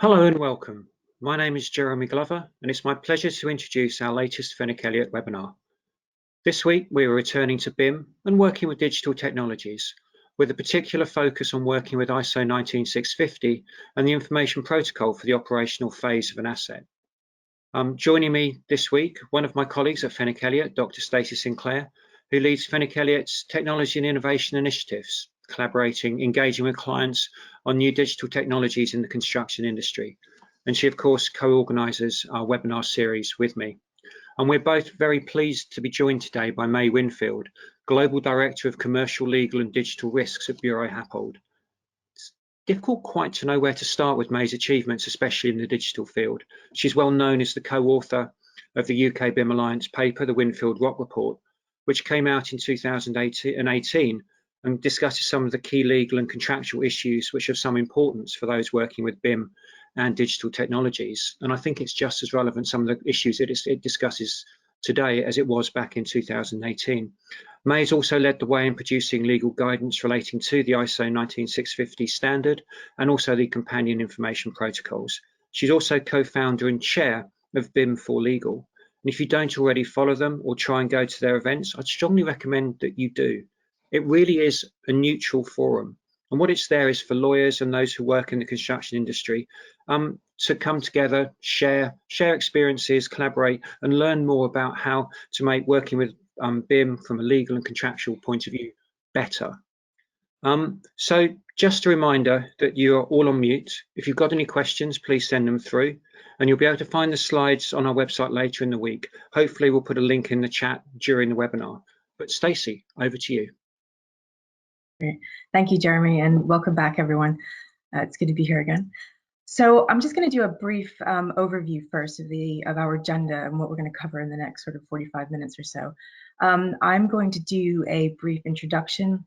Hello and welcome. My name is Jeremy Glover, and it's my pleasure to introduce our latest Fenwick Elliott webinar. This week, we are returning to BIM and working with digital technologies, with a particular focus on working with ISO 19650 and the information protocol for the operational phase of an asset. Joining me this week, one of my colleagues at Fenwick Elliott, Dr. Stacy Sinclair, who leads Fenwick Elliott's technology and innovation initiatives, engaging with clients on new digital technologies in the construction industry. And she, of course, co-organises our webinar series with me. And we're both very pleased to be joined today by May Winfield, Global Director of Commercial, Legal and Digital Risks at Buro Happold. It's difficult quite to know where to start with May's achievements, especially in the digital field. She's well known as the co-author of the UK BIM Alliance paper, the Winfield ROC Report, which came out in 2018 and discusses some of the key legal and contractual issues which have some importance for those working with BIM and digital technologies. And I think it's just as relevant, some of the issues it discusses today as it was back in 2018. May has also led the way in producing legal guidance relating to the ISO 19650 standard and also the companion information protocols. She's also co-founder and chair of BIM for Legal. And if you don't already follow them or try and go to their events, I'd strongly recommend that you do. It really is a neutral forum. And what it's there is for lawyers and those who work in the construction industry to come together, share experiences, collaborate, and learn more about how to make working with BIM from a legal and contractual point of view better. So just a reminder that you are all on mute. If you've got any questions, please send them through. And you'll be able to find the slides on our website later in the week. Hopefully, we'll put a link in the chat during the webinar. But Stacy, over to you. Great. Thank you, Jeremy, and welcome back, everyone. It's good to be here again. So I'm just going to do a brief overview first of our agenda and what we're going to cover in the next sort of 45 minutes or so. I'm going to do a brief introduction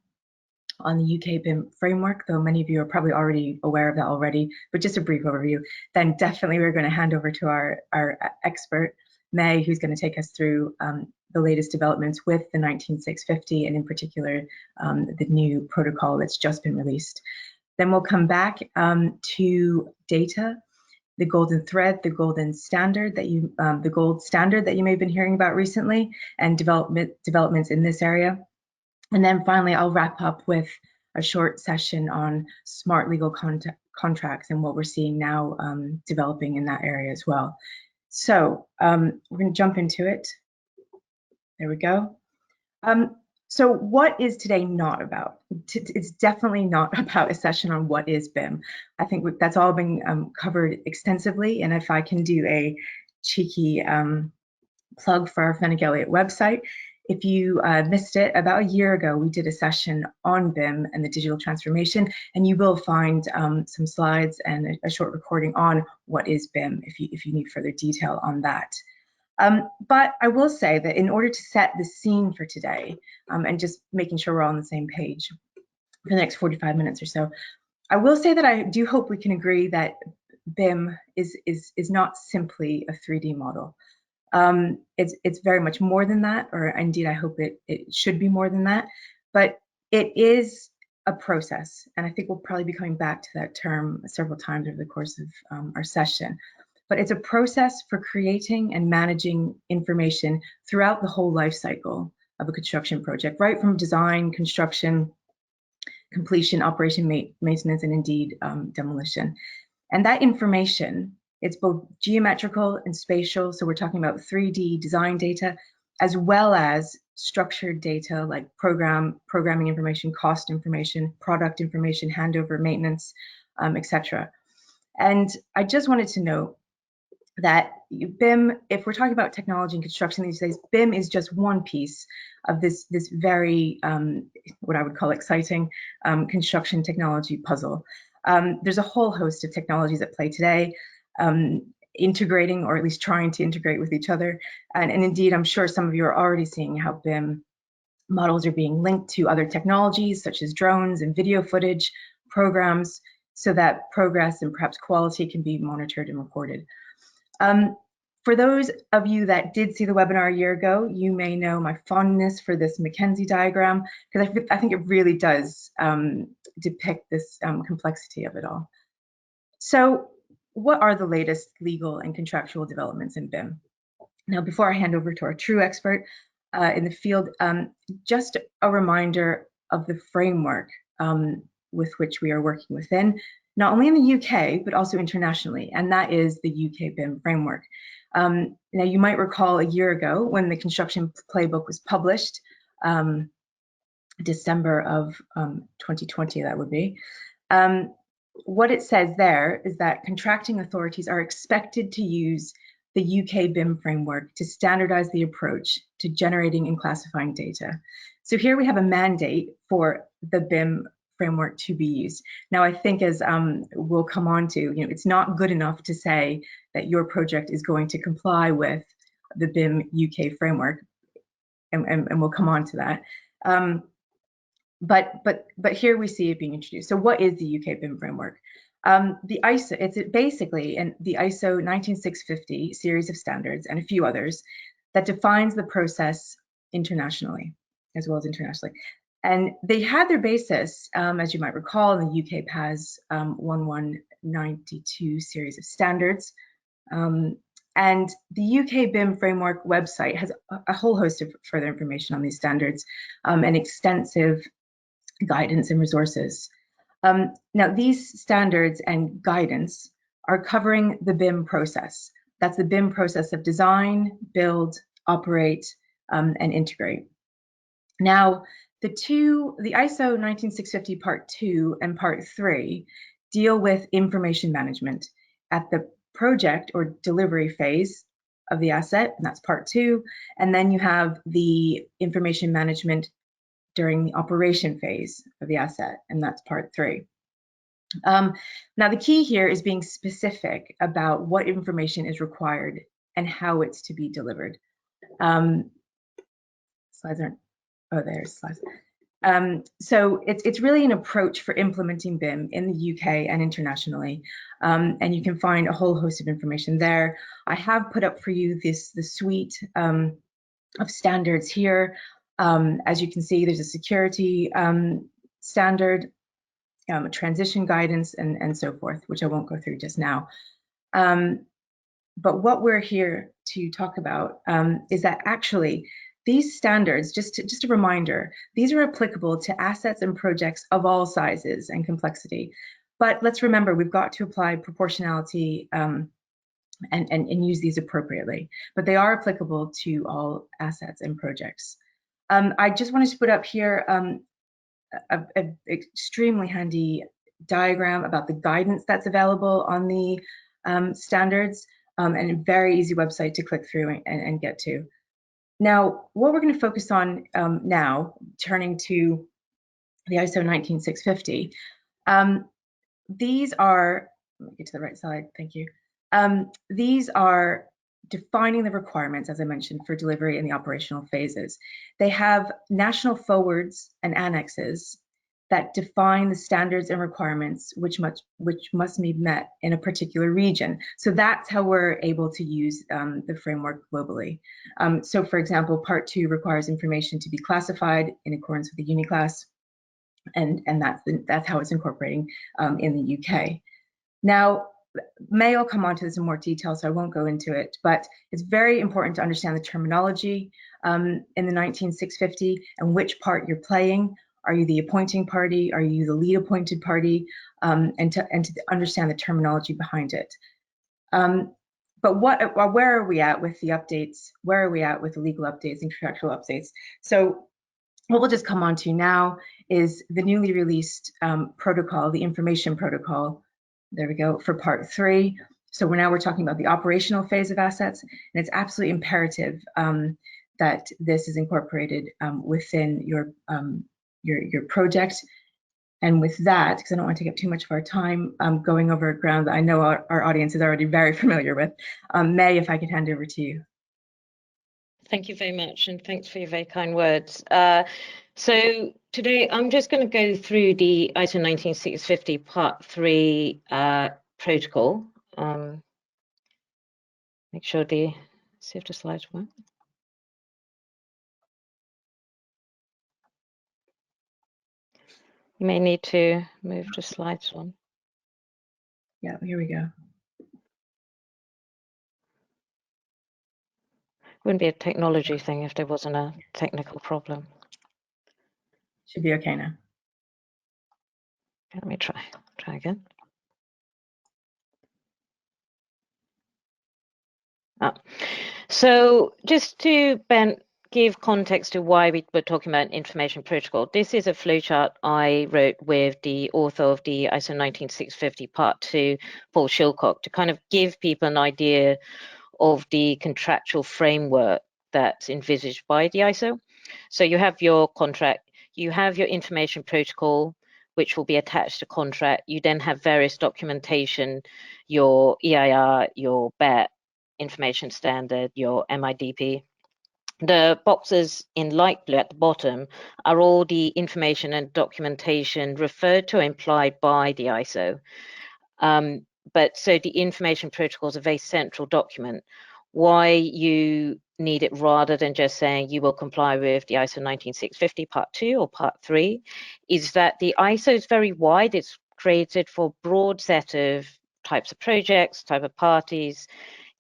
on the UK BIM framework, though many of you are probably already aware of that already, but just a brief overview. Then definitely we're going to hand over to our expert, May, who's going to take us through the latest developments with the 19650 and in particular the new protocol that's just been released. Then we'll come back to data, the golden thread, the golden standard that the gold standard that you may have been hearing about recently, and developments in this area. And then finally, I'll wrap up with a short session on smart legal contracts and what we're seeing now developing in that area as well. So we're going to jump into it. There we go. So what is today not about? It's definitely not about a session on what is BIM. I think that's all been covered extensively. And if I can do a cheeky plug for our Fenwick Elliott website, if you missed it, about a year ago, we did a session on BIM and the digital transformation, and you will find some slides and a short recording on what is BIM if you need further detail on that. But I will say that in order to set the scene for today and just making sure we're all on the same page for the next 45 minutes or so, I will say that I do hope we can agree that BIM is not simply a 3D model. It's very much more than that, or indeed I hope it should be more than that, but it is a process, and I think we'll probably be coming back to that term several times over the course of our session. But it's a process for creating and managing information throughout the whole life cycle of a construction project, right from design, construction, completion, operation, maintenance, and indeed demolition. And that information, it's both geometrical and spatial, so we're talking about 3D design data, as well as structured data like programming information, cost information, product information, handover, maintenance, etc. And I just wanted to note that BIM, if we're talking about technology and construction these days, BIM is just one piece of this very, what I would call exciting construction technology puzzle. There's a whole host of technologies at play today, integrating or at least trying to integrate with each other. And indeed, I'm sure some of you are already seeing how BIM models are being linked to other technologies such as drones and video footage programs so that progress and perhaps quality can be monitored and recorded. For those of you that did see the webinar a year ago, you may know my fondness for this McKenzie diagram, because I think it really does depict this complexity of it all. So what are the latest legal and contractual developments in BIM? Now, before I hand over to our true expert in the field, just a reminder of the framework with which we are working within, not only in the UK, but also internationally, and that is the UK Bim Framework. Now, you might recall a year ago when the construction playbook was published, December of 2020, that would be. What it says there is that contracting authorities are expected to use the UK BIM framework to standardize the approach to generating and classifying data. So here we have a mandate for the BIM framework to be used. Now, I think as we'll come on to, it's not good enough to say that your project is going to comply with the BIM UK framework, and we'll come on to that. But here we see it being introduced. So what is the UK BIM framework? The ISO, it's basically the ISO 19650 series of standards and a few others that defines the process internationally, as well as internationally. And they had their basis, as you might recall, in the UK PAS 1192 series of standards. And the UK BIM framework website has a whole host of further information on these standards and extensive guidance and resources. Now, these standards and guidance are covering the BIM process. That's the BIM process of design, build, operate, and integrate. Now, the ISO 19650 Part 2 and Part 3 deal with information management at the project or delivery phase of the asset, and that's Part 2. And then you have the information management during the operation phase of the asset, and that's Part 3. Now, the key here is being specific about what information is required and how it's to be delivered. Slides aren't, oh, there's slides. So it's really an approach for implementing BIM in the UK and internationally, and you can find a whole host of information there. I have put up for you the suite of standards here. As you can see, there's a security standard, a transition guidance, and so forth, which I won't go through just now. But what we're here to talk about is that actually these standards, just a reminder, these are applicable to assets and projects of all sizes and complexity. But let's remember, we've got to apply proportionality and use these appropriately. But they are applicable to all assets and projects. I just wanted to put up here an extremely handy diagram about the guidance that's available on the standards, and a very easy website to click through and get to. Now, what we're going to focus on now, turning to the ISO 19650, these are, let me get to the right side, thank you. These are defining the requirements, as I mentioned, for delivery in the operational phases. They have national forwards and annexes that define the standards and requirements which must be met in a particular region. So that's how we're able to use the framework globally. So for example, Part 2 requires information to be classified in accordance with the Uniclass, and that's how it's incorporating in the UK. Now, May will come on to this in more detail, so I won't go into it, but it's very important to understand the terminology in the 19650 and which part you're playing. Are you the appointing party? Are you the lead appointed party? And to understand the terminology behind it. But where are we at with the updates? Where are we at with the legal updates and contractual updates? So what we'll just come on to now is the newly released protocol, the information protocol. There we go, for Part 3. So we're talking about the operational phase of assets, and it's absolutely imperative that this is incorporated within your project. And with that, because I don't want to take up too much of our time going over ground that I know our audience is already very familiar with, May, if I could hand over to you. Thank you very much, and thanks for your very kind words. So today I'm just going to go through the ISO 19650 Part 3 protocol. Make sure see if the slides work. You may need to move the slides on. Yeah, here we go. Wouldn't be a technology thing if there wasn't a technical problem. Should be okay now. Let me try again. So just to give context to why we were talking about information protocol, this is a flowchart I wrote with the author of the ISO 19650 Part 2, Paul Shilcock, to kind of give people an idea of the contractual framework that's envisaged by the ISO. So you have your contract, you have your information protocol, which will be attached to contract. You then have various documentation, your EIR, your BET, information standard, your MIDP. The boxes in light blue at the bottom are all the information and documentation referred to or implied by the ISO. But so the information protocol is a very central document. Why you need it rather than just saying you will comply with the ISO 19650 Part 2 or Part 3 is that the ISO is very wide. It's created for a broad set of types of projects, type of parties.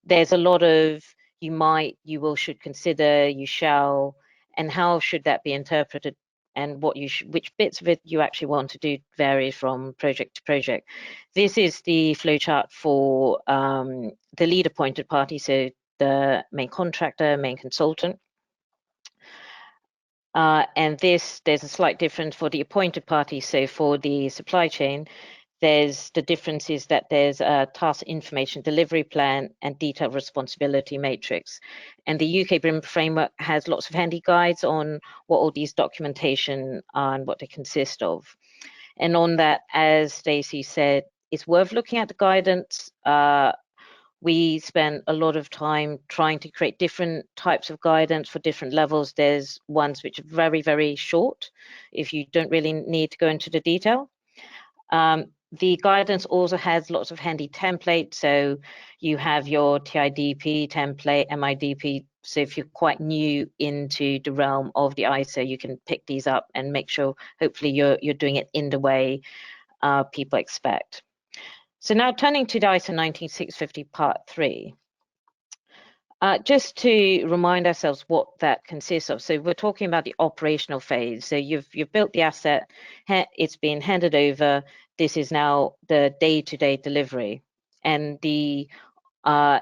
There's a lot of you might, you will, should consider, you shall, and how should that be interpreted, and what you which bits of it you actually want to do vary from project to project. This is the flowchart for the lead appointed party, so the main contractor, main consultant. And there's a slight difference for the appointed party. So for the supply chain, there's the difference is that there's a task information delivery plan and detailed responsibility matrix. And the UK BIM Framework has lots of handy guides on what all these documentation are and what they consist of. And on that, as Stacy said, it's worth looking at the guidance. We spent a lot of time trying to create different types of guidance for different levels. There's ones which are very, very short if you don't really need to go into the detail. The guidance also has lots of handy templates. So you have your TIDP template, MIDP. So if you're quite new into the realm of the ISO, you can pick these up and make sure hopefully you're doing it in the way people expect. So now turning to the ISO 19650 Part 3. Just to remind ourselves what that consists of. So we're talking about the operational phase. So you've built the asset, it's been handed over. This is now the day-to-day delivery, and the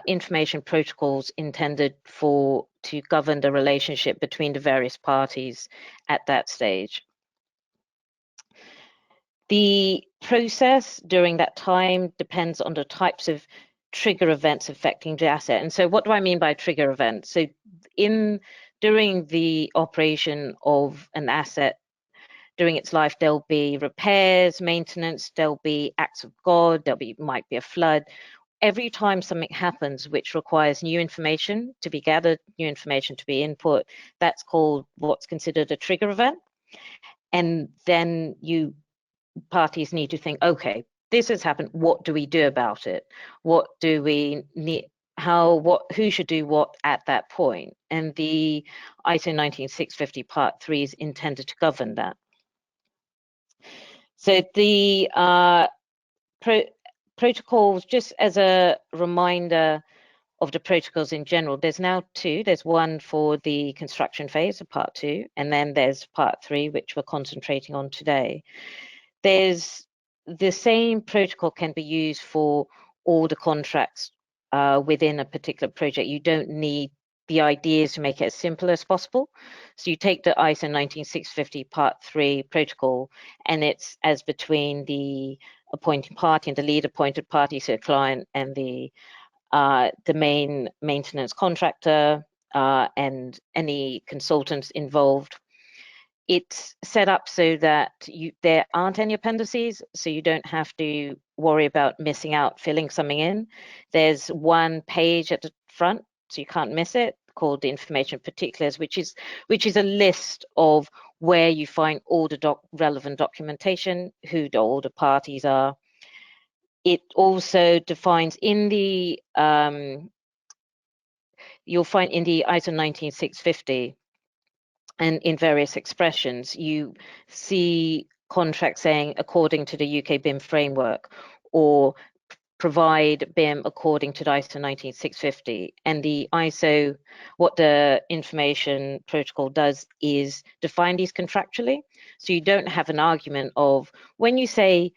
information protocols intended to govern the relationship between the various parties at that stage. The process during that time depends on the types of trigger events affecting the asset. And so what do I mean by trigger event? So during the operation of an asset, during its life, there'll be repairs, maintenance, there'll be acts of God, might be a flood. Every time something happens which requires new information to be gathered, new information to be input, that's called what's considered a trigger event. And then parties need to think, okay, this has happened, what do we do about it? What do we need? Who should do what at that point? And the ISO 19650 Part 3 is intended to govern that. So the protocols, just as a reminder of the protocols in general, there's now two. There's one for the construction phase of Part 2, and then there's Part 3, which we're concentrating on today. There's the same protocol can be used for all the contracts within a particular project. You don't need the ideas to make it as simple as possible. So you take the ISO 19650 Part 3 protocol, and it's as between the appointing party and the lead appointed party, so client, and the main maintenance contractor and any consultants involved. It's set up so that there aren't any appendices, so you don't have to worry about missing out filling something in. There's one page at the front, so you can't miss it, called the information particulars, which is a list of where you find all the relevant documentation, who all the parties are. It also defines in the you'll find in the ISO 19650 and in various expressions, you see contracts saying according to the UK BIM framework, or provide BIM according to the ISO 19650. And the ISO, what the information protocol does is define these contractually. So you don't have an argument of when you say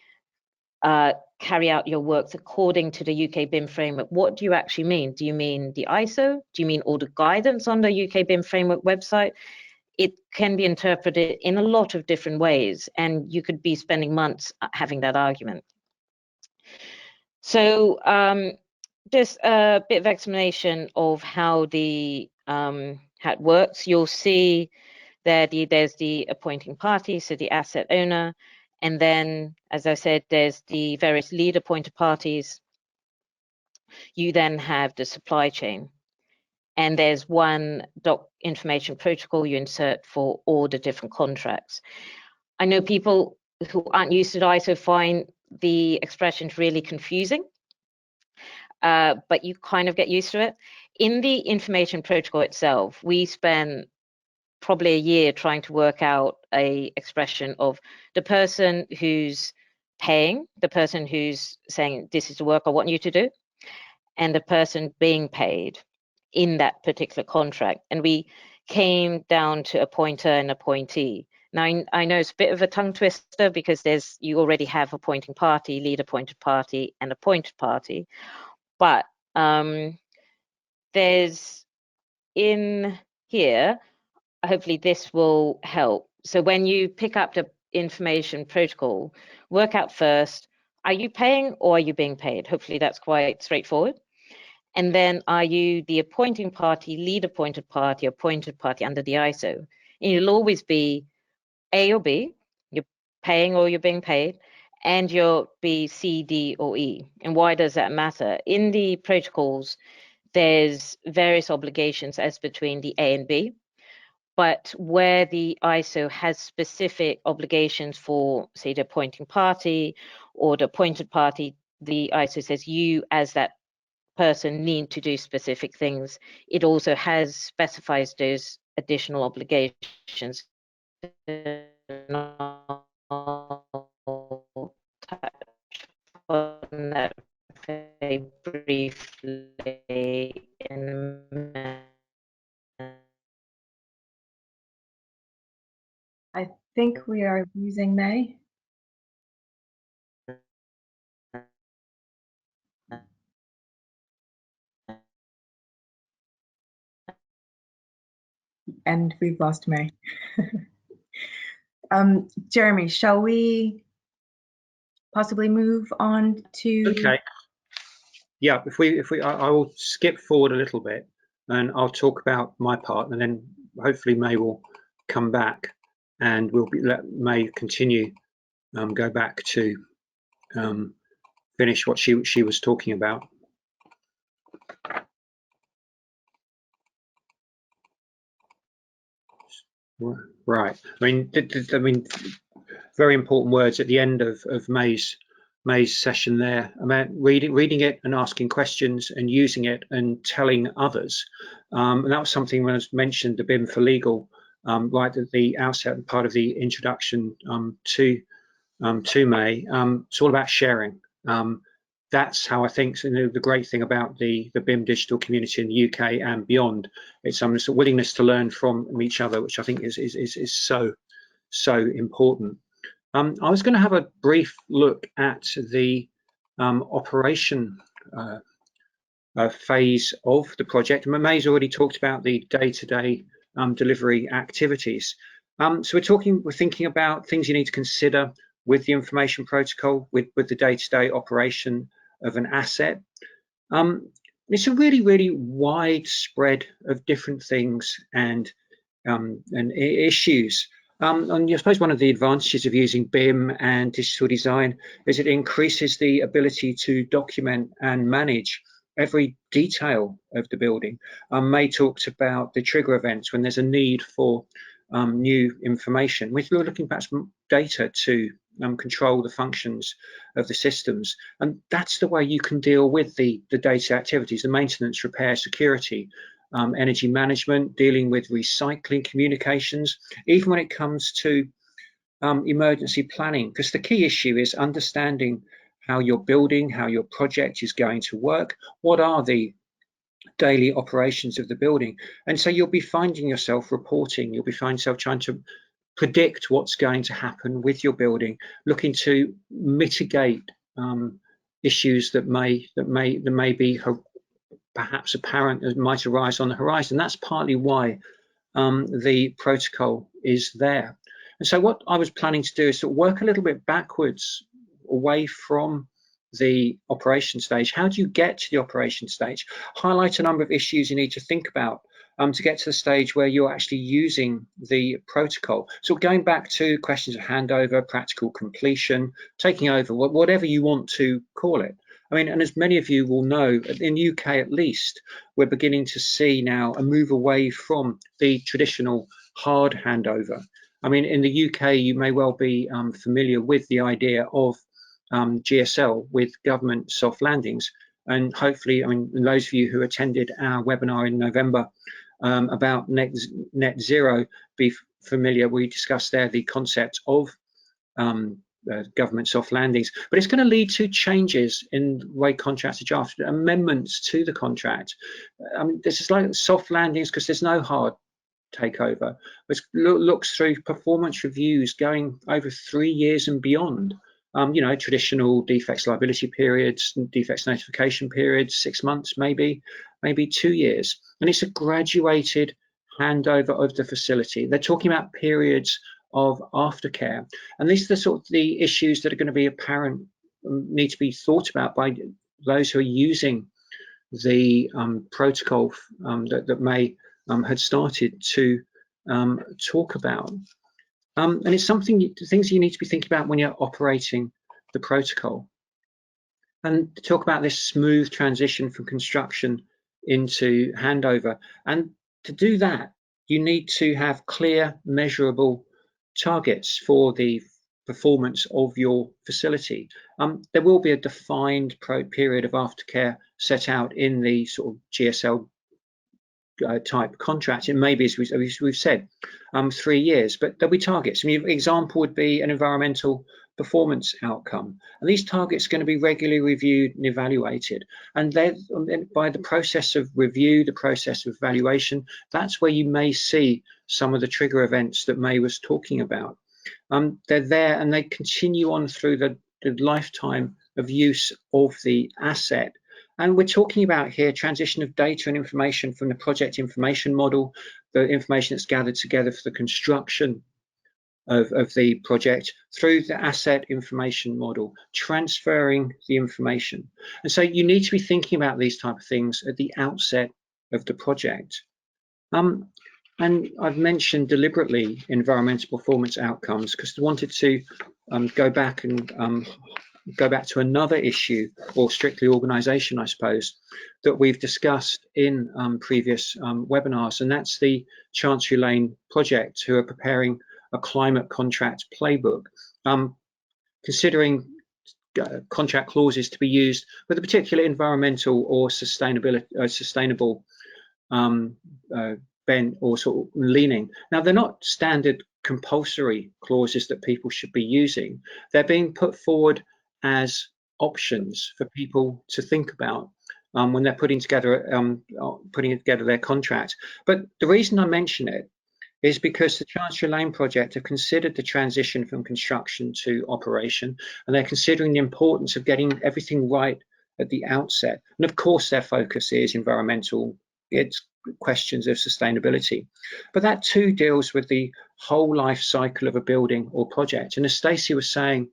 carry out your works according to the UK BIM framework, what do you actually mean? Do you mean the ISO? Do you mean all the guidance on the UK BIM framework website? It can be interpreted in a lot of different ways, and you could be spending months having that argument. So just a bit of explanation of how how it works. You'll see there's the appointing party, so the asset owner, and then, as I said, there's the various lead appointed parties. You then have the supply chain, and there's one information protocol you insert for all the different contracts. I know people who aren't used to the ISO find the expressions really confusing, but you kind of get used to it. In the information protocol itself, we spent probably a year trying to work out a expression of the person who's paying, the person who's saying, this is the work I want you to do, and the person being paid in that particular contract. And we came down to appointer and appointee. Now, I know it's a bit of a tongue twister because you already have appointing party, lead appointed party, and appointed party. But there's in here, hopefully this will help. So when you pick up the information protocol, work out first, are you paying or are you being paid? Hopefully that's quite straightforward. And then are you the appointing party, lead appointed party under the ISO? And you'll always be A or B, you're paying or you're being paid, and you'll be C, D, or E. And why does that matter? In the protocols, there's various obligations as between the A and B, but where the ISO has specific obligations for, say, the appointing party or the appointed party, the ISO says you as that person need to do specific things. It also specifies those additional obligations. I'll touch on that very briefly in a minute. I think we are losing May. And we've lost May. Jeremy, shall we possibly move on to? Okay. Yeah, I will skip forward a little bit, and I'll talk about my part, and then hopefully May will come back, and let May continue, go back to finish what she was talking about. Right. I mean, very important words at the end of May's session there. I mean, reading it and asking questions and using it and telling others. And that was something when I mentioned the BIM for legal right at the outset and part of the introduction to May. It's all about sharing. That's how I think the great thing about the BIM digital community in the UK and beyond. It's a willingness to learn from each other, which I think is so important. I was going to have a brief look at the operation phase of the project. May's already talked about the day-to-day delivery activities. So we're thinking about things you need to consider with the information protocol, with the day-to-day operation of an asset. It's a really wide spread of different things and issues. And I suppose one of the advantages of using BIM and digital design is it increases the ability to document and manage every detail of the building. May talked about the trigger events when there's a need for new information. We're looking at data to control the functions of the systems, and that's the way you can deal with the data activities, the maintenance, repair, security, energy management, dealing with recycling, communications, even when it comes to emergency planning, because the key issue is understanding how your building, how your project is going to work, what are the daily operations of the building. And so you'll be finding yourself reporting, you'll be finding yourself trying to predict what's going to happen with your building, looking to mitigate issues that may be perhaps apparent, that might arise on the horizon. That's partly why the protocol is there. And so what I was planning to do is to work a little bit backwards away from the operation stage. How do you get to the operation stage? Highlight a number of issues you need to think about to get to the stage where you're actually using the protocol. So going back to questions of handover, practical completion, taking over, whatever you want to call it. I mean, and as many of you will know, in the UK at least, we're beginning to see now a move away from the traditional hard handover. I mean, in the UK, you may well be familiar with the idea of GSL, with government soft landings. And hopefully, I mean, those of you who attended our webinar in November about net zero, be familiar. We discussed there the concept of government soft landings, but it's going to lead to changes in the way contracts are drafted, amendments to the contract. I mean, this is like soft landings because there's no hard takeover. It looks through performance reviews going over 3 years and beyond. You know, traditional defects liability periods, defects notification periods, 6 months, maybe 2 years. And it's a graduated handover of the facility. They're talking about periods of aftercare. And these are the sort of the issues that are going to be apparent, need to be thought about by those who are using the protocol that May had started to talk about. And it's things you need to be thinking about when you're operating the protocol. And to talk about this smooth transition from construction into handover. And to do that, you need to have clear, measurable targets for the performance of your facility. There will be a defined period of aftercare set out in the sort of GSL type contract. It may be, as we've said, 3 years, but there'll be targets. I mean, an example would be an environmental performance outcome, and these targets are going to be regularly reviewed and evaluated. And then by the process of review, the process of evaluation, that's where you may see some of the trigger events that May was talking about. They're there and they continue on through the lifetime of use of the asset. And we're talking about here transition of data and information from the project information model, the information that's gathered together for the construction of the project, through the asset information model, transferring the information. And so you need to be thinking about these type of things at the outset of the project. And I've mentioned deliberately environmental performance outcomes because I wanted to go back to another issue, or strictly organisation, I suppose, that we've discussed in previous webinars, and that's the Chancery Lane project, who are preparing a climate contract playbook, considering contract clauses to be used with a particular environmental or sustainable bent or sort of leaning. Now, they're not standard compulsory clauses that people should be using. They're being put forward as options for people to think about when they're putting together their contract. But the reason I mention it is because the Chancery Lane project have considered the transition from construction to operation, and they're considering the importance of getting everything right at the outset. And of course, their focus is environmental, it's questions of sustainability. But that too deals with the whole life cycle of a building or project. And as Stacy was saying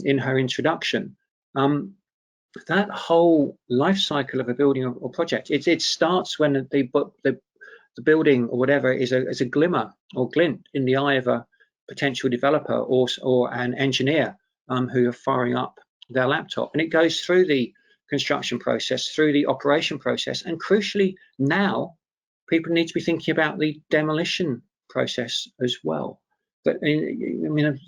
in her introduction, that whole life cycle of a building or project, it starts when the building or whatever is a glimmer or glint in the eye of a potential developer or an engineer who are firing up their laptop. And it goes through the construction process, through the operation process, and crucially now people need to be thinking about the demolition process as well. But I mean,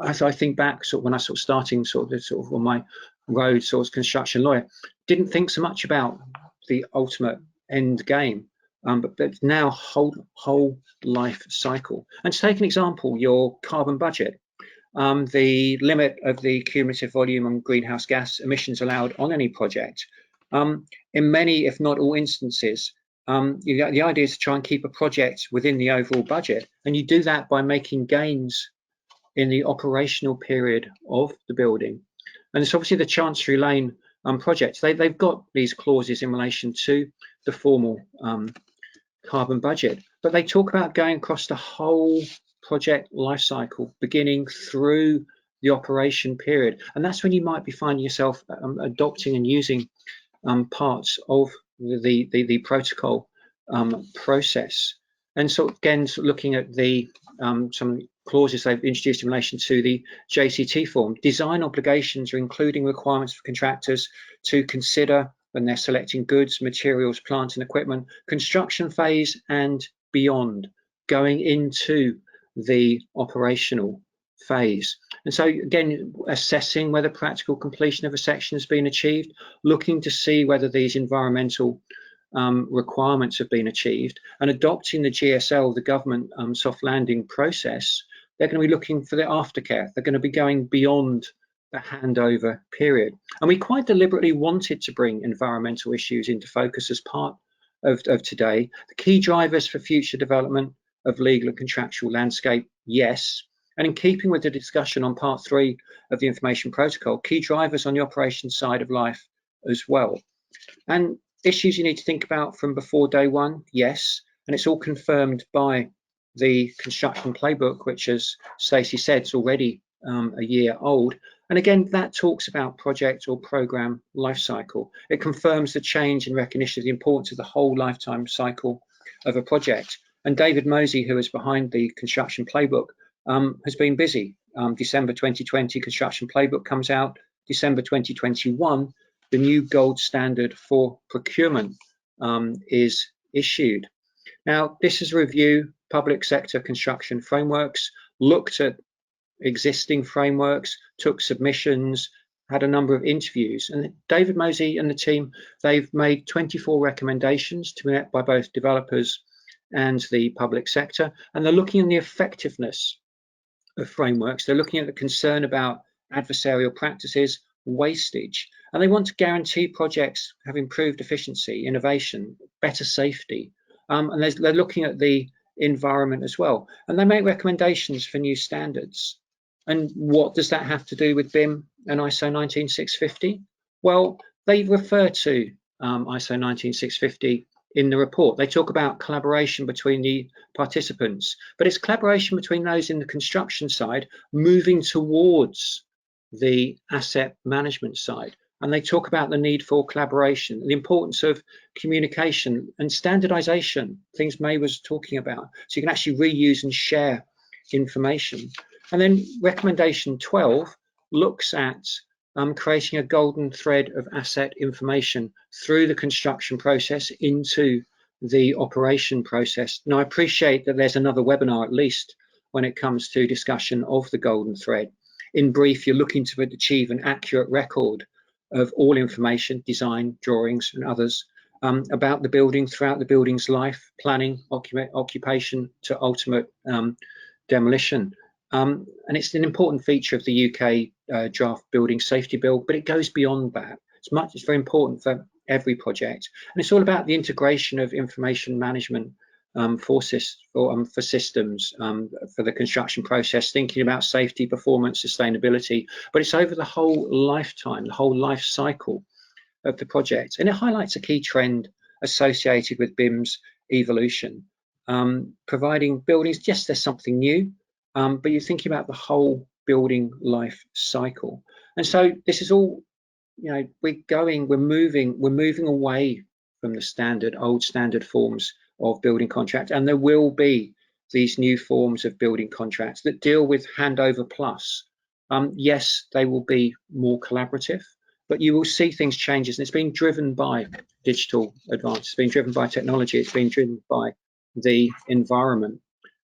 as I think back, sort of when I sort of starting sort of on my road, sort of construction lawyer, didn't think so much about the ultimate end game, but now whole life cycle. And to take an example, your carbon budget. the limit of the cumulative volume on greenhouse gas emissions allowed on any project. In many, if not all instances, the idea is to try and keep a project within the overall budget, and you do that by making gains in the operational period of the building. And it's obviously the Chancery Lane project. They've got these clauses in relation to the formal carbon budget, but they talk about going across the whole project life cycle, beginning through the operation period. And that's when you might be finding yourself adopting and using parts of the protocol process. And so again, looking at the some clauses they've introduced in relation to the JCT form, design obligations are including requirements for contractors to consider when they're selecting goods, materials, plant and equipment, construction phase and beyond, going into the operational phase. And so again, assessing whether practical completion of a section has been achieved, looking to see whether these environmental requirements have been achieved, and adopting the GSL, the government soft landing process. They're going to be looking for the aftercare. They're going to be going beyond the handover period. And we quite deliberately wanted to bring environmental issues into focus as part of today. The key drivers for future development of legal and contractual landscape, yes. And in keeping with the discussion on part 3 of the information protocol, key drivers on the operations side of life as well. And issues you need to think about from before day one, yes. And it's all confirmed by the construction playbook, which, as Stacy said, is already a year old. And again, that talks about project or program life cycle. It confirms the change in recognition of the importance of the whole lifetime cycle of a project. And David Mosey, who is behind the construction playbook, has been busy. December 2020 construction playbook comes out. December 2021, the new gold standard for procurement is issued. Now, this is a review public sector construction frameworks, looked at existing frameworks, took submissions, had a number of interviews. And David Mosey and the team, they've made 24 recommendations to be met by both developers and the public sector. And they're looking at the effectiveness of frameworks. They're looking at the concern about adversarial practices, wastage, and they want to guarantee projects have improved efficiency, innovation, better safety. And they're looking at the environment as well. And they make recommendations for new standards. And what does that have to do with BIM and ISO 19650? Well, they refer to ISO 19650 in the report. They talk about collaboration between the participants, but it's collaboration between those in the construction side moving towards the asset management side. And they talk about the need for collaboration, the importance of communication and standardization, things May was talking about. So you can actually reuse and share information. And then recommendation 12 looks at creating a golden thread of asset information through the construction process into the operation process. Now, I appreciate that there's another webinar at least when it comes to discussion of the golden thread. In brief, you're looking to achieve an accurate record of all information, design, drawings, and others about the building throughout the building's life, planning, occupation to ultimate demolition. And it's an important feature of the UK draft building safety bill, but it goes beyond that. It's very important for every project. And it's all about the integration of information management for systems, for the construction process, thinking about safety, performance, sustainability, but it's over the whole lifetime, the whole life cycle of the project. And it highlights a key trend associated with BIM's evolution, providing buildings, yes, there's something new, but you're thinking about the whole building life cycle. And so this is all, you know, we're moving away from the old standard forms of building contract, and there will be these new forms of building contracts that deal with handover plus. Yes, they will be more collaborative, but you will see things changes, and it's being driven by digital advance, it's being driven by technology, it's being driven by the environment.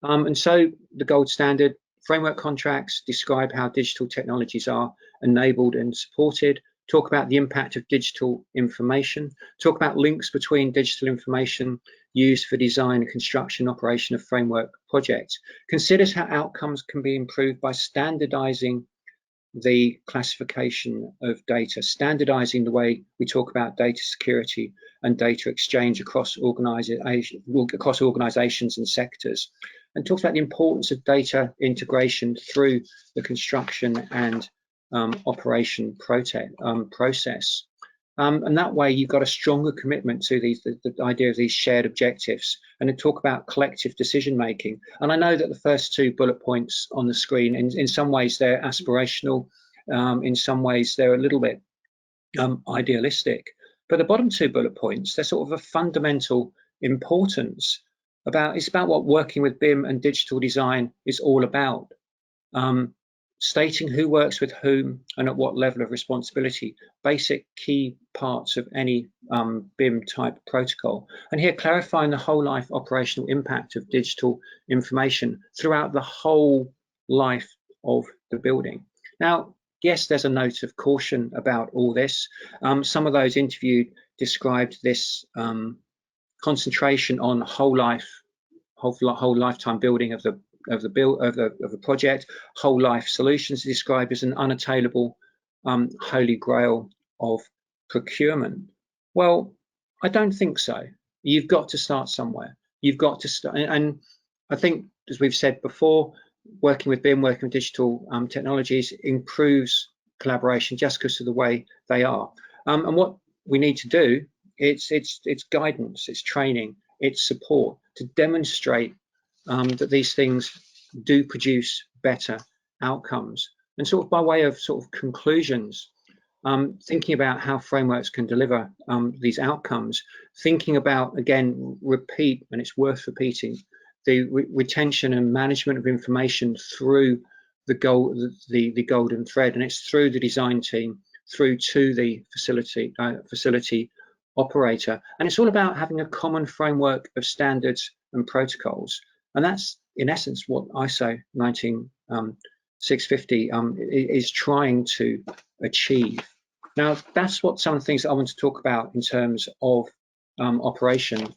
And so the gold standard framework contracts describe how digital technologies are enabled and supported. talk about the impact of digital information, talk about links between digital information used for design and construction operation of framework projects, considers how outcomes can be improved by standardizing the classification of data, standardizing the way we talk about data security and data exchange across organizations and sectors, and talks about the importance of data integration through the construction and operation process. And that way you've got a stronger commitment to the idea of these shared objectives, and to talk about collective decision making. And I know that the first two bullet points on the screen, in some ways they're aspirational, in some ways they're a little bit idealistic, but the bottom two bullet points, they're sort of a fundamental importance. It's about what working with BIM and digital design is all about. Stating who works with whom and at what level of responsibility, basic key parts of any BIM type protocol. And here clarifying the whole life operational impact of digital information throughout the whole life of the building. Now, yes, there's a note of caution about all this. Some of those interviewed described this concentration on whole lifetime building of the project. Whole life solutions are described as an unattainable holy grail of procurement. Well, I don't think so. You've got to start somewhere. You've got to start, and I think, as we've said before, working with BIM, working with digital technologies improves collaboration just because of the way they are. And what we need to do, it's guidance, it's training, it's support to demonstrate that these things do produce better outcomes. And sort of by way of sort of conclusions, thinking about how frameworks can deliver these outcomes, thinking about, again, repeat, and it's worth repeating, the retention and management of information through the golden thread, and it's through the design team, through to the facility operator. And it's all about having a common framework of standards and protocols. And that's, in essence, what ISO 19650 is trying to achieve. Now, that's what some of the things I want to talk about in terms of operation.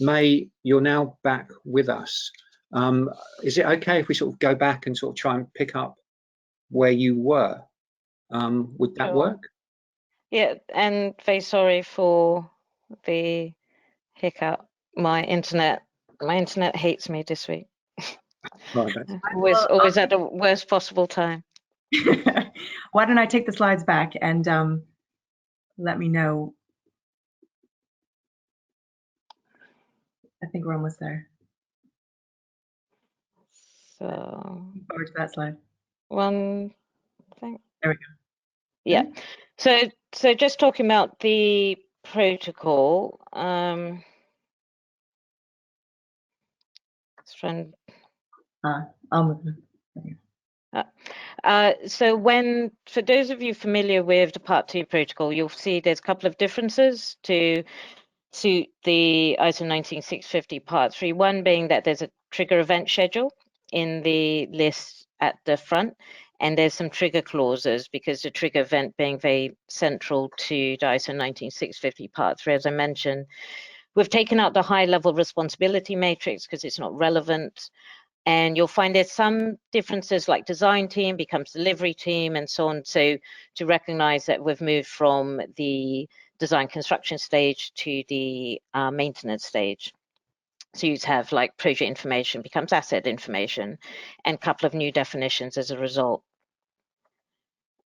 May, you're now back with us. Is it okay if we sort of go back and sort of try and pick up where you were? Would that work? Yeah, and very sorry for the hiccup. My internet hates me this week. Always at the worst possible time. Why don't I take the slides back and let me know. I think we're almost there. So forward to that slide. One thing. There we go. Yeah. So just talking about the protocol. Let's try and. I'll move them. So for those of you familiar with the Part 2 protocol, you'll see there's a couple of differences to the ISO 19650 Part 3. One being that there's a trigger event schedule in the list at the front, and there's some trigger clauses, because the trigger event being very central to the ISO 19650 Part 3, as I mentioned. We've taken out the high level responsibility matrix because it's not relevant. And you'll find there's some differences, like design team becomes delivery team and so on. So to recognize that we've moved from the design construction stage to the maintenance stage. So you have like project information becomes asset information, and a couple of new definitions as a result.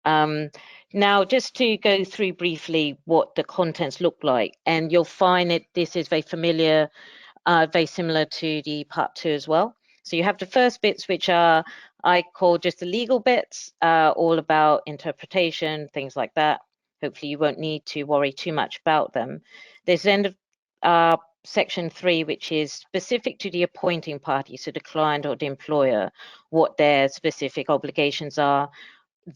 Now, just to go through briefly what the contents look like, and you'll find this is very familiar, very similar to the Part 2 as well. So you have the first bits, which are, I call just the legal bits, all about interpretation, things like that. Hopefully you won't need to worry too much about them. There's then section 3, which is specific to the appointing party, so the client or the employer, what their specific obligations are.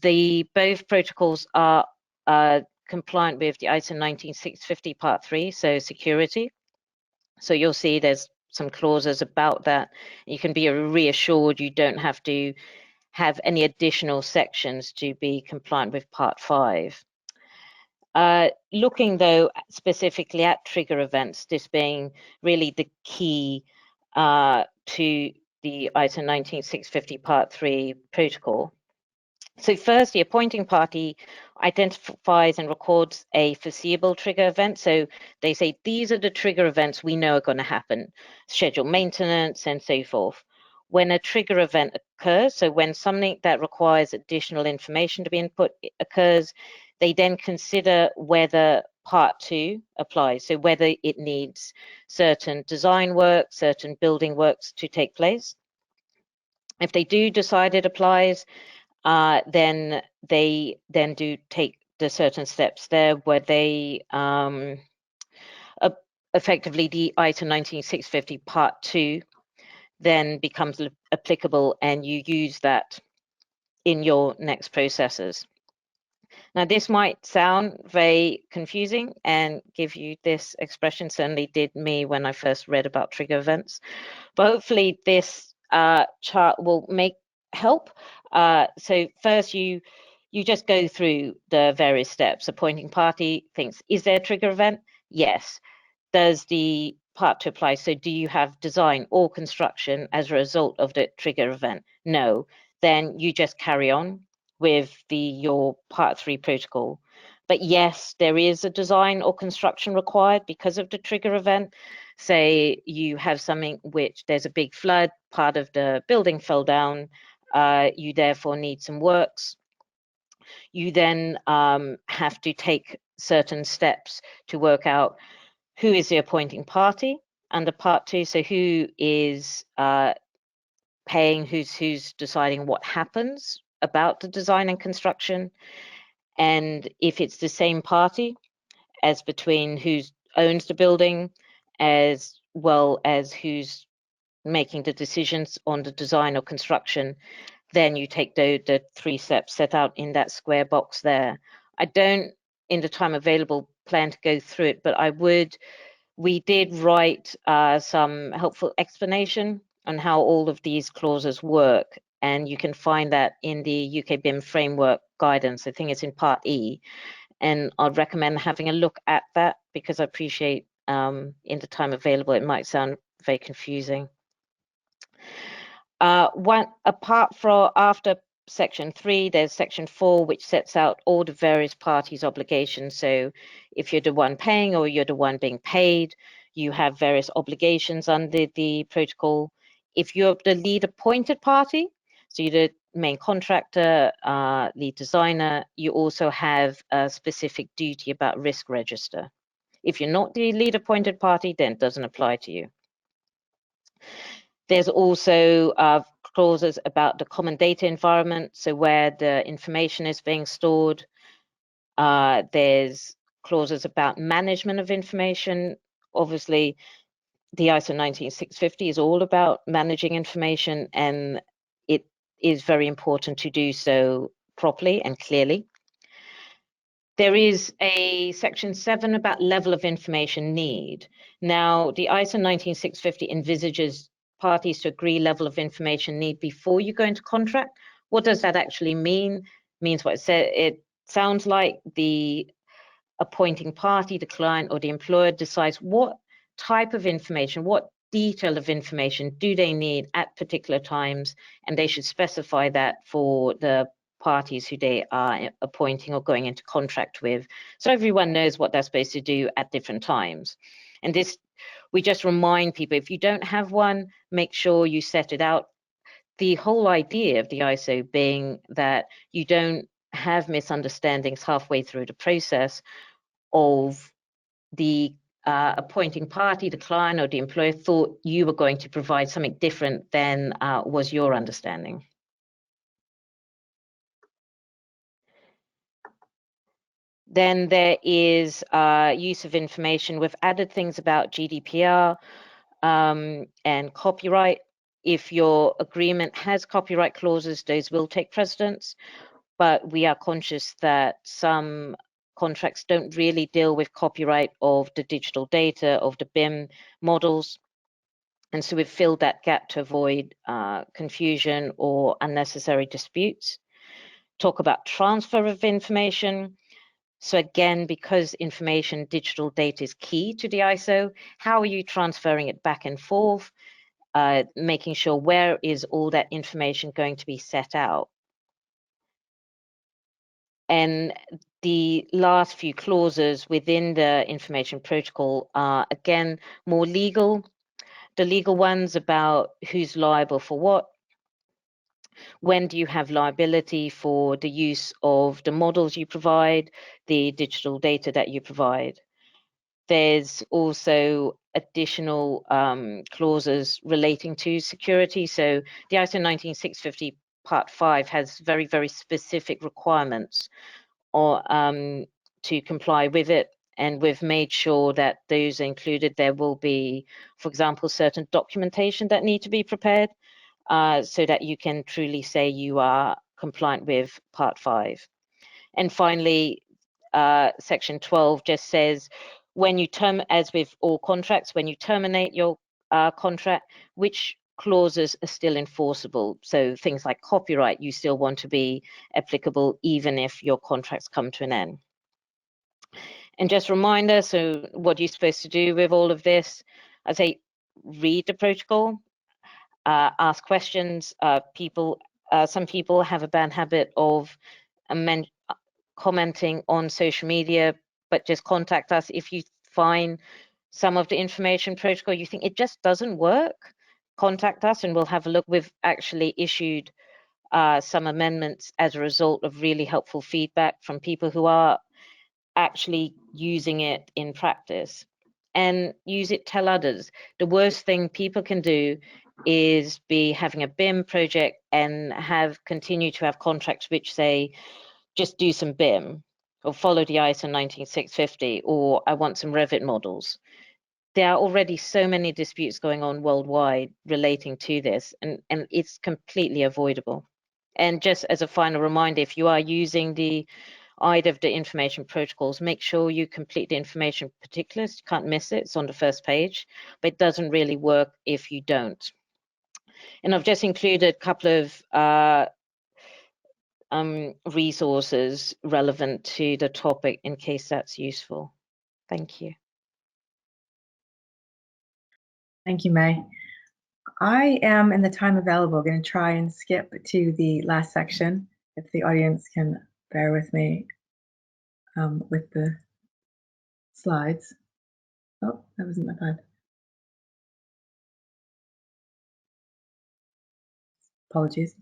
Both protocols are compliant with the ISO 19650 Part 3, so security. So you'll see there's some clauses about that. You can be reassured you don't have to have any additional sections to be compliant with Part 5. Looking though specifically at trigger events, this being really the key to the ISO 19650 Part 3 protocol. So first, the appointing party identifies and records a foreseeable trigger event. So they say, these are the trigger events we know are going to happen, scheduled maintenance and so forth. When a trigger event occurs, so when something that requires additional information to be input occurs, they then consider whether Part 2 applies, so whether it needs certain design work, certain building works to take place. If they do decide it applies, then they then do take the certain steps there where they effectively the ISO 19650 Part 2 then becomes applicable, and you use that in your next processes. Now, this might sound very confusing and give you this expression, certainly did me when I first read about trigger events, but hopefully this chart will help. So first you just go through the various steps. Appointing party thinks, is there a trigger event? Yes. Does the Part 2 apply? So do you have design or construction as a result of the trigger event? No. Then you just carry on with your Part 3 protocol. But yes, there is a design or construction required because of the trigger event. Say you have something which there's a big flood, part of the building fell down, you therefore need some works. You then have to take certain steps to work out who is the appointing party under Part 2. So who is paying, who's deciding what happens about the design and construction, and if it's the same party as between who owns the building as well as who's making the decisions on the design or construction, then you take the 3 steps set out in that square box there. I don't, in the time available, plan to go through it, but we did write some helpful explanation on how all of these clauses work, and you can find that in the UK BIM Framework guidance. I think it's in Part E, and I'd recommend having a look at that because I appreciate in the time available it might sound very confusing. Apart from after Section 3, there's Section 4, which sets out all the various parties' obligations. So if you're the one paying or you're the one being paid, you have various obligations under the protocol. If you're the lead appointed party, so you're the main contractor, lead designer, you also have a specific duty about risk register. If you're not the lead appointed party, then it doesn't apply to you. There's also clauses about the common data environment, so where the information is being stored. There's clauses about management of information. Obviously, the ISO 19650 is all about managing information, and it is very important to do so properly and clearly. There is a Section 7 about level of information need. Now, the ISO 19650 envisages parties to agree level of information need before you go into contract. What does that actually mean? It means what it sounds like. The appointing party, the client or the employer, decides what type of information, what detail of information do they need at particular times, and they should specify that for the parties who they are appointing or going into contract with, so everyone knows what they're supposed to do at different times. And this, we just remind people, if you don't have one, make sure you set it out. The whole idea of the ISO being that you don't have misunderstandings halfway through the process of the appointing party, the client or the employer thought you were going to provide something different than was your understanding. Then there is use of information. We've added things about GDPR and copyright. If your agreement has copyright clauses, those will take precedence, but we are conscious that some contracts don't really deal with copyright of the digital data, of the BIM models. And so we've filled that gap to avoid confusion or unnecessary disputes. Talk about transfer of information. So again, because information digital data is key to the ISO, how are you transferring it back and forth, making sure where is all that information going to be set out. And the last few clauses within the information protocol are, again, more legal. The legal ones about who's liable for what, when do you have liability for the use of the models you provide, the digital data that you provide. There's also additional clauses relating to security. So the ISO 19650 Part 5 has very, very specific requirements or to comply with it. And we've made sure that those are included. There will be, for example, certain documentation that need to be prepared so that you can truly say you are compliant with Part 5. And finally, Section 12 just says, when you as with all contracts, when you terminate your contract, which clauses are still enforceable. So things like copyright, you still want to be applicable even if your contracts come to an end. And just a reminder, so what are you supposed to do with all of this? I say read the protocol, ask questions. Some people have a bad habit of commenting on social media, but just contact us if you find some of the information protocol you think it just doesn't work. Contact us and we'll have a look. We've actually issued some amendments as a result of really helpful feedback from people who are actually using it in practice. And use it, tell others. The worst thing people can do is be having a BIM project and continue to have contracts which say, just do some BIM or follow the ISO 19650, or I want some Revit models. There are already so many disputes going on worldwide relating to this, and it's completely avoidable. And just as a final reminder, if you are using either of the information protocols, make sure you complete the information particulars. You can't miss it. It's on the first page, but it doesn't really work if you don't. And I've just included a couple of resources relevant to the topic in case that's useful. Thank you. Thank you, May. I am, in the time available, going to try and skip to the last section, if the audience can bear with me with the slides. Oh, that wasn't that bad. Apologies.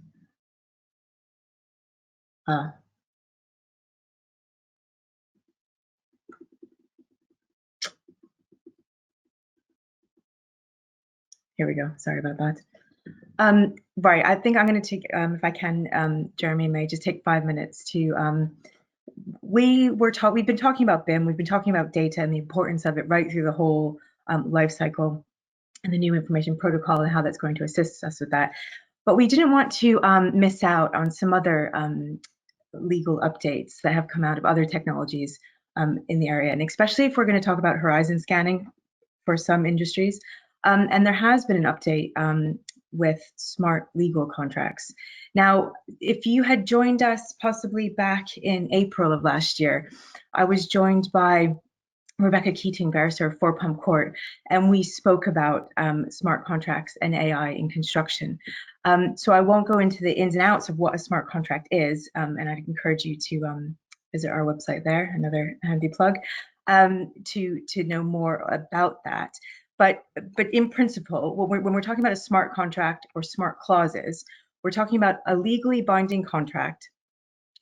Here we go. Sorry about that. Right, I think I'm going to take, if I can, Jeremy, May, just take 5 minutes to. We've been talking about BIM. We've been talking about data and the importance of it right through the whole life cycle, and the new information protocol and how that's going to assist us with that. But we didn't want to miss out on some other legal updates that have come out of other technologies in the area, and especially if we're going to talk about horizon scanning for some industries. And there has been an update with smart legal contracts. Now, if you had joined us possibly back in April of last year, I was joined by Rebecca Keating, barrister of 4 Pump Court, and we spoke about smart contracts and AI in construction. So I won't go into the ins and outs of what a smart contract is, and I'd encourage you to visit our website there, another handy plug, to know more about that. But in principle, when we're talking about a smart contract or smart clauses, we're talking about a legally binding contract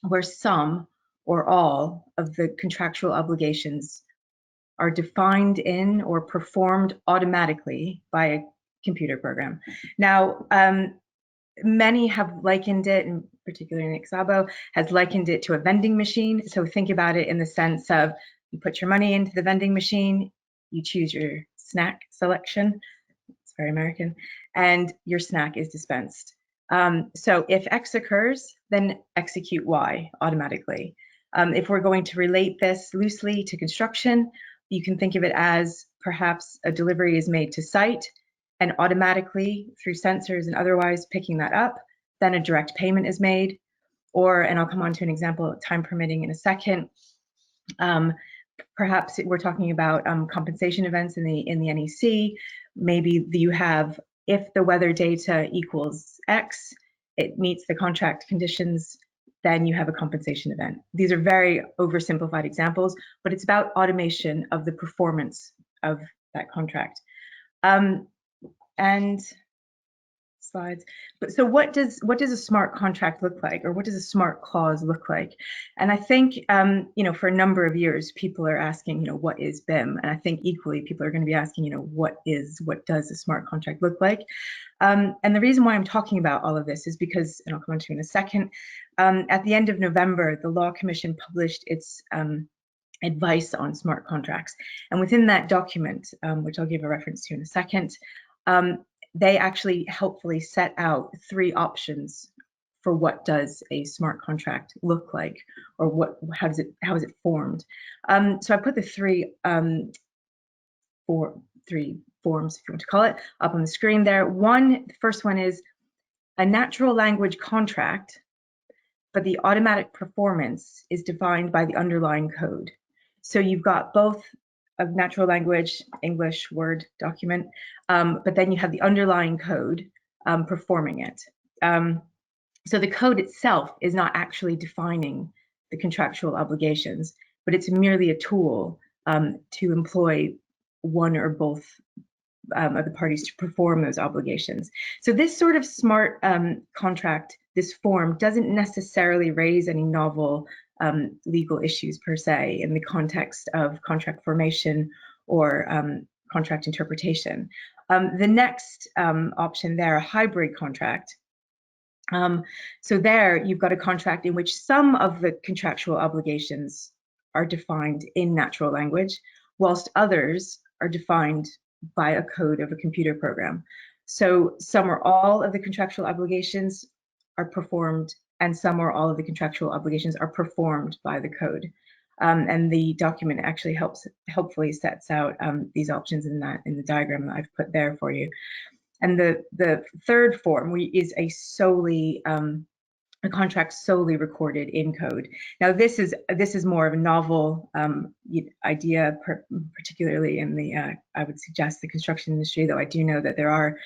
where some or all of the contractual obligations are defined in or performed automatically by a computer program. Now, many have likened it, and particularly Nick Szabo has likened it to a vending machine. So think about it in the sense of you put your money into the vending machine, you choose your snack selection, it's very American, and your snack is dispensed. So if X occurs, then execute Y automatically. If we're going to relate this loosely to construction, you can think of it as perhaps a delivery is made to site and automatically through sensors and otherwise picking that up, then a direct payment is made. Or, and I'll come on to an example, time permitting in a second, Perhaps we're talking about compensation events in the NEC. Maybe you have, if the weather data equals X, it meets the contract conditions, then you have a compensation event. These are very oversimplified examples, but it's about automation of the performance of that contract. And slides. But so what does a smart contract look like, or what does a smart clause look like? And I think for a number of years people are asking, what is BIM? And I think equally people are going to be asking, what does a smart contract look like? And the reason why I'm talking about all of this is because, and I'll come on to in a second, at the end of November, the Law Commission published its advice on smart contracts. And within that document, which I'll give a reference to in a second, they actually helpfully set out 3 options for what does a smart contract look like, or how is it formed. So I put the 3 forms, if you want to call it, up on the screen there. The first one is a natural language contract, but the automatic performance is defined by the underlying code. So you've got both a natural language, English, Word document, but then you have the underlying code performing it. So the code itself is not actually defining the contractual obligations, but it's merely a tool to employ one or both of the parties to perform those obligations. So this sort of smart contract, this form, doesn't necessarily raise any novel legal issues per se in the context of contract formation or contract interpretation. The next option there, a hybrid contract. So there you've got a contract in which some of the contractual obligations are defined in natural language, whilst others are defined by a code of a computer program. So some or all of the contractual obligations are performed, and some or all of the contractual obligations are performed by the code. And the document actually helpfully sets out these options in the diagram that I've put there for you. And the third form is a contract solely recorded in code. Now this is more of a novel idea, particularly in the I would suggest the construction industry, though I do know that there are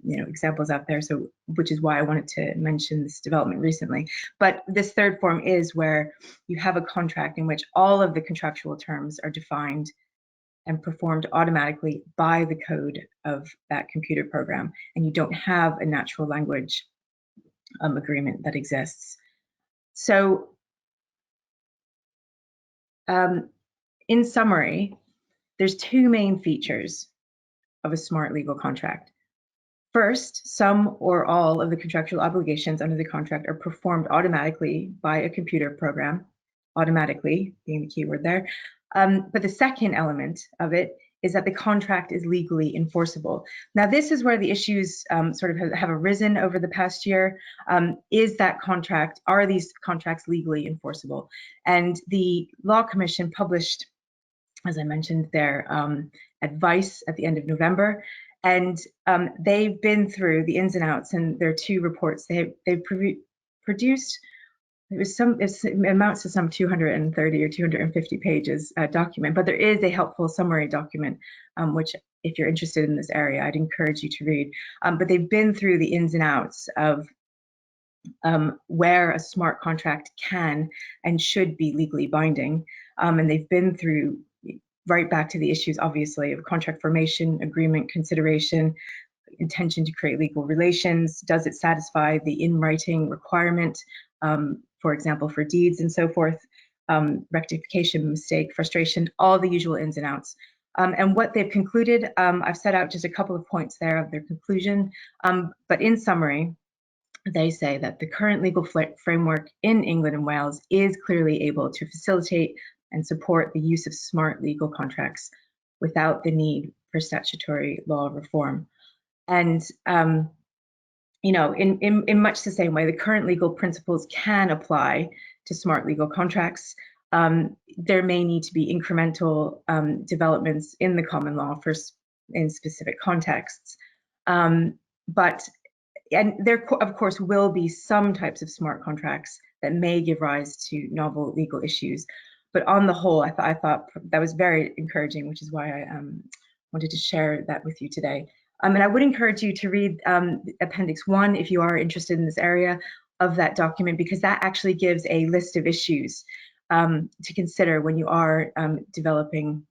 examples out there. So which is why I wanted to mention this development recently. But this third form is where you have a contract in which all of the contractual terms are defined and performed automatically by the code of that computer program, and you don't have a natural language agreement that exists. So in summary, there's 2 main features of a smart legal contract. First, some or all of the contractual obligations under the contract are performed automatically by a computer program, automatically being the key word there. But the second element of it is that the contract is legally enforceable. Now, this is where the issues sort of have arisen over the past year. Are these contracts legally enforceable? And the Law Commission published, as I mentioned, their advice at the end of November. And they've been through the ins and outs, and there are 2 reports they've produced. It amounts to some 230 or 250 pages document, but there is a helpful summary document, which if you're interested in this area, I'd encourage you to read. But they've been through the ins and outs of where a smart contract can and should be legally binding. And they've been through right back to the issues, obviously, of contract formation, agreement consideration, intention to create legal relations. Does it satisfy the in-writing requirement? For example, for deeds and so forth, rectification, mistake, frustration, all the usual ins and outs. And what they've concluded, I've set out just a couple of points there of their conclusion, but in summary, they say that the current legal framework in England and Wales is clearly able to facilitate and support the use of smart legal contracts without the need for statutory law reform. And in much the same way, the current legal principles can apply to smart legal contracts. There may need to be incremental developments in the common law in specific contexts. But there, of course, will be some types of smart contracts that may give rise to novel legal issues. but on the whole, I thought that was very encouraging, which is why I wanted to share that with you today. And I would encourage you to read Appendix 1 if you are interested in this area of that document, because that actually gives a list of issues to consider when you are developing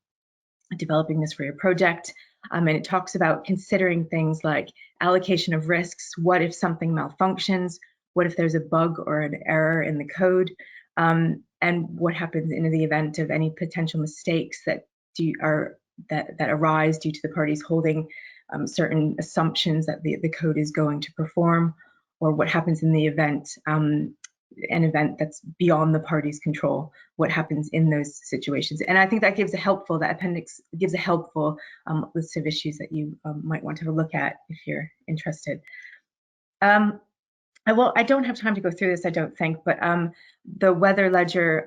this for your project. And it talks about considering things like allocation of risks. What if something malfunctions? What if there's a bug or an error in the code? And what happens in the event of any potential mistakes that arise due to the parties holding certain assumptions that the code is going to perform, or what happens in the event, an event that's beyond the parties' control, what happens in those situations. And I think that gives that appendix gives a helpful list of issues that you might want to have a look at if you're interested. I don't have time to go through this, I don't think, but the weather ledger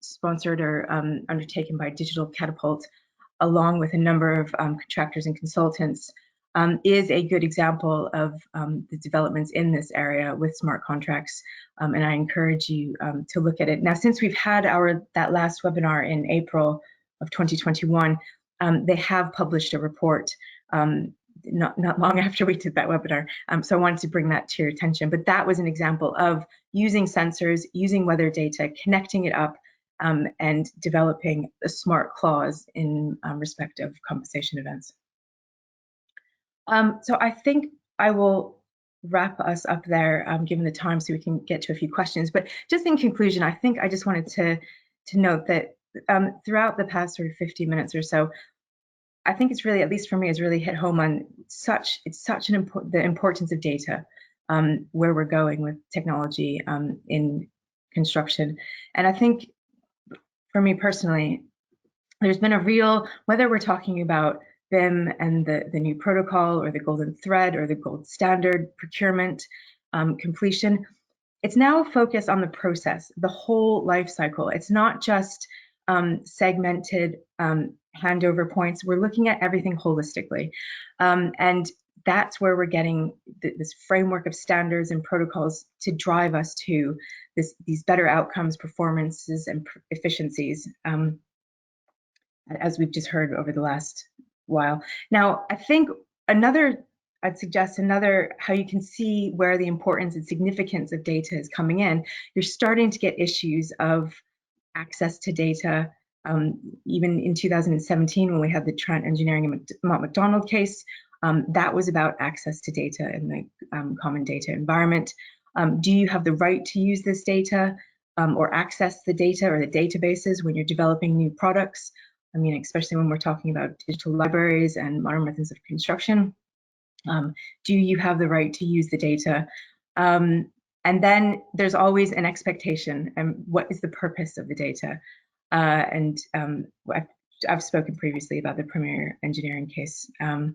sponsored or undertaken by Digital Catapult, along with a number of contractors and consultants, is a good example of the developments in this area with smart contracts, and I encourage you to look at it. Now, since we've had that last webinar in April of 2021, they have published a report not long after we did that webinar, so I wanted to bring that to your attention. But that was an example of using sensors, using weather data, connecting it up, and developing a smart clause in respect of compensation events. So I think I will wrap us up there, given the time, so we can get to a few questions. But just in conclusion, I think I just wanted to note that throughout the past sort of 50 minutes or so, I think it's really, at least for me, has really hit home on the importance of data, where we're going with technology in construction. And I think for me personally, there's been a real, whether we're talking about BIM and the new protocol, or the golden thread, or the gold standard, procurement, completion, it's now focused on the process, the whole life cycle. It's not just segmented handover points. We're looking at everything holistically. And that's where we're getting this framework of standards and protocols to drive us to these better outcomes, performances, and efficiencies, as we've just heard over the last while. Now, I think I'd suggest another, how you can see where the importance and significance of data is coming in. You're starting to get issues of access to data. Even in 2017, when we had the Trent Engineering and Mott MacDonald case, that was about access to data in the common data environment. Do you have the right to use this data or access the data or the databases when you're developing new products? I mean, especially when we're talking about digital libraries and modern methods of construction. Do you have the right to use the data? And then there's always an expectation, and what is the purpose of the data? I've spoken previously about the Premier Engineering case, and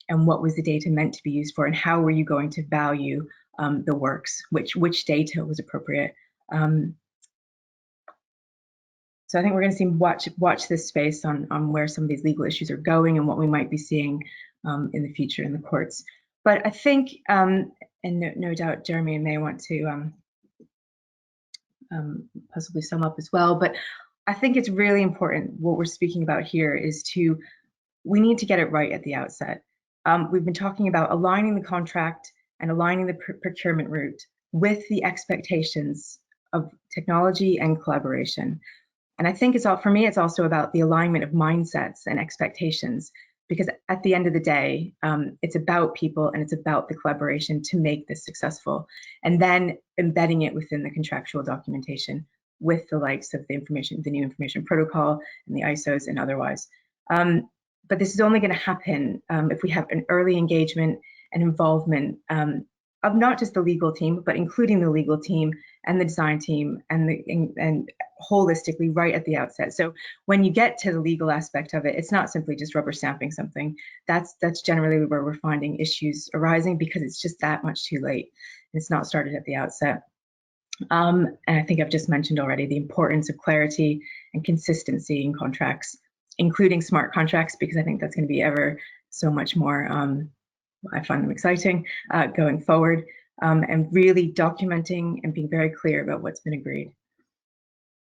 what was the data meant to be used for, and how were you going to value the works, which data was appropriate. So I think we're going to see watch this space on where some of these legal issues are going and what we might be seeing in the future in the courts. But I think, and no doubt Jeremy and May want to possibly sum up as well, but I think it's really important, what we're speaking about here is we need to get it right at the outset. We've been talking about aligning the contract and aligning the procurement route with the expectations of technology and collaboration. And I think for me, it's also about the alignment of mindsets and expectations, because at the end of the day, it's about people and it's about the collaboration to make this successful, and then embedding it within the contractual documentation with the likes of the new information protocol and the ISOs and otherwise. But this is only going to happen if we have an early engagement and involvement of not just the legal team, but including the legal team and the design team and holistically right at the outset. So when you get to the legal aspect of it, it's not simply just rubber stamping something. That's generally where we're finding issues arising, because it's just that much too late. It's not started at the outset. And I think I've just mentioned already the importance of clarity and consistency in contracts, including smart contracts, because I think that's going to be ever so much more, I find them exciting going forward, and really documenting and being very clear about what's been agreed.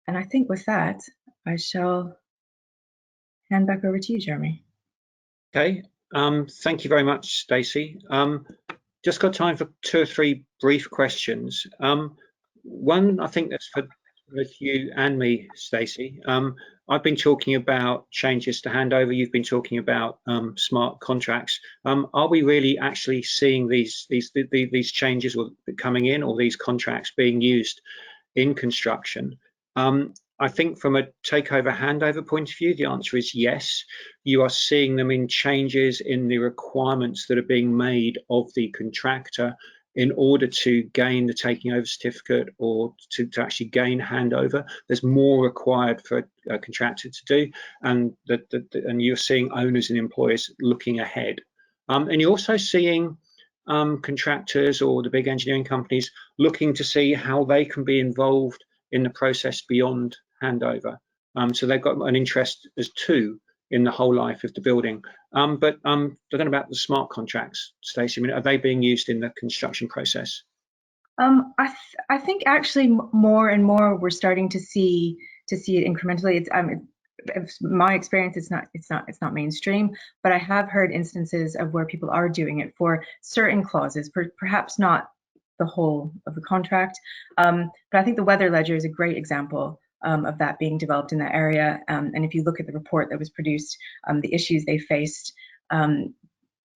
And I think with that, I shall hand back over to you, Jeremy. Okay, thank you very much, Stacy. Just got time for 2 or 3 brief questions. One, I think that's for both you and me, Stacy. I've been talking about changes to handover. You've been talking about smart contracts. Are we really actually seeing these changes coming in, or these contracts being used in construction? I think from a takeover handover point of view, the answer is yes. You are seeing them in changes in the requirements that are being made of the contractor in order to gain the taking over certificate, or to actually gain handover. There's more required for a contractor to do, and you're seeing owners and employers looking ahead. And you're also seeing contractors or the big engineering companies looking to see how they can be involved in the process beyond handover. So they've got an interest as too in the whole life of the building. But I don't know about the smart contracts, Stacey. I mean, are they being used in the construction process? I think actually more and more we're starting to see it incrementally. It's my experience. It's not mainstream, but I have heard instances of where people are doing it for certain clauses, perhaps not the whole of the contract. But I think the weather ledger is a great example of that being developed in that area. And if you look at the report that was produced, the issues they faced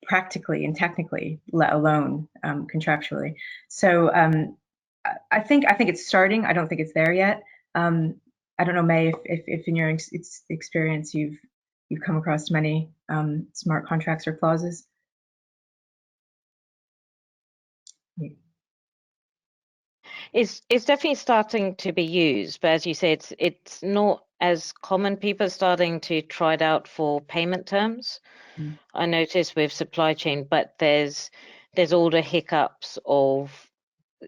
practically and technically, let alone contractually. So I think it's starting. I don't think it's there yet. I don't know, May, if in your experience you've come across many smart contracts or clauses. It's definitely starting to be used, but as you say, it's not as common. People are starting to try it out for payment terms. I noticed with supply chain, but there's all the hiccups of,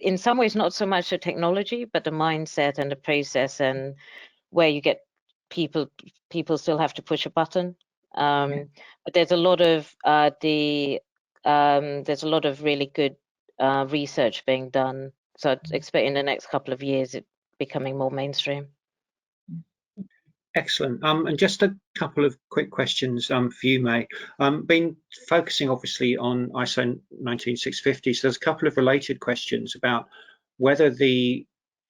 in some ways, not so much the technology, but the mindset and the process, and where you get people still have to push a button. But there's a lot of there's a lot of really good research being done. So I'd expect in the next couple of years it becoming more mainstream. Excellent. And just a couple of quick questions for you, May. Been focusing obviously on ISO 19650, so there's a couple of related questions about whether the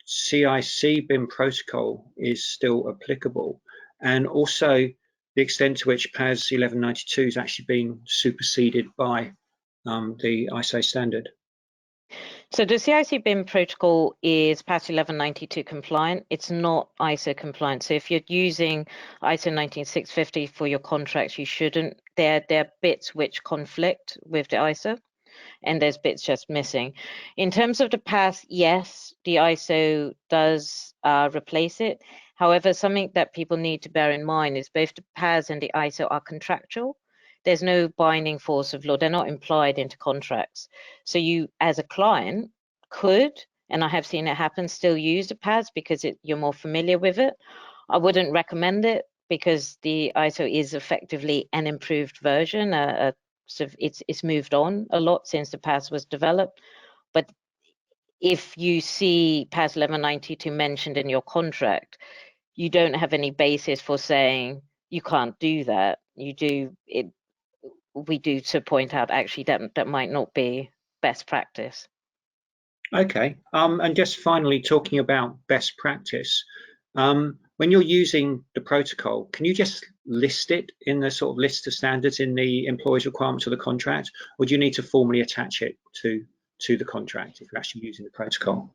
CIC BIM protocol is still applicable, and also the extent to which PAS 1192 is actually being superseded by the ISO standard. So the CIC BIM protocol is PAS 1192 compliant. It's not ISO compliant. So if you're using ISO 19650 for your contracts, you shouldn't. There are bits which conflict with the ISO, and there's bits just missing. In terms of the PAS, yes, the ISO does replace it. However, something that people need to bear in mind is both the PAS and the ISO are contractual. There's no binding force of law. They're not implied into contracts. So you, as a client, could, and I have seen it happen, still use the PAS because you're more familiar with it. I wouldn't recommend it because the ISO is effectively an improved version. So it's moved on a lot since the PAS was developed. But if you see PAS 1192 mentioned in your contract, you don't have any basis for saying you can't do that. You do it. We do to point out actually that might not be best practice. Okay, and just finally talking about best practice, when you're using the protocol, can you just list it in the sort of list of standards in the employee's requirements of the contract, or do you need to formally attach it to the contract if you're actually using the protocol?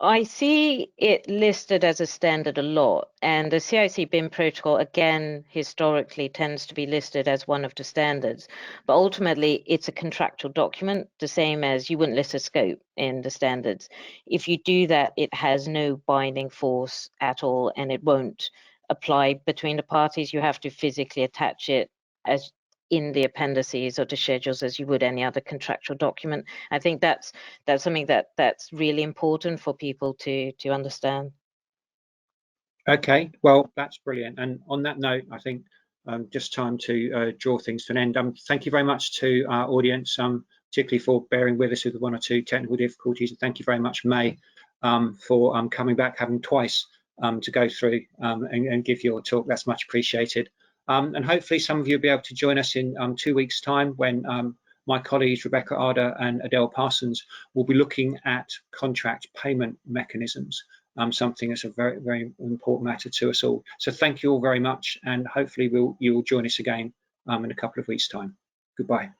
I see it listed as a standard a lot, and the CIC BIM protocol, again, historically tends to be listed as one of the standards, but ultimately it's a contractual document, the same as you wouldn't list a scope in the standards. If you do that, it has no binding force at all, and it won't apply between the parties. You have to physically attach it as in the appendices or the schedules as you would any other contractual document. I think that's something that's really important for people to understand. Okay, well, that's brilliant. And on that note, I think just time to draw things to an end. Thank you very much to our audience, particularly for bearing with us with the 1 or 2 technical difficulties. And thank you very much, May, for coming back, having twice to go through and give your talk. That's much appreciated. And hopefully some of you will be able to join us in 2 weeks' time when my colleagues Rebecca Arder and Adele Parsons will be looking at contract payment mechanisms, something that's a very, very important matter to us all. So thank you all very much, and hopefully you will join us again in a couple of weeks' time. Goodbye.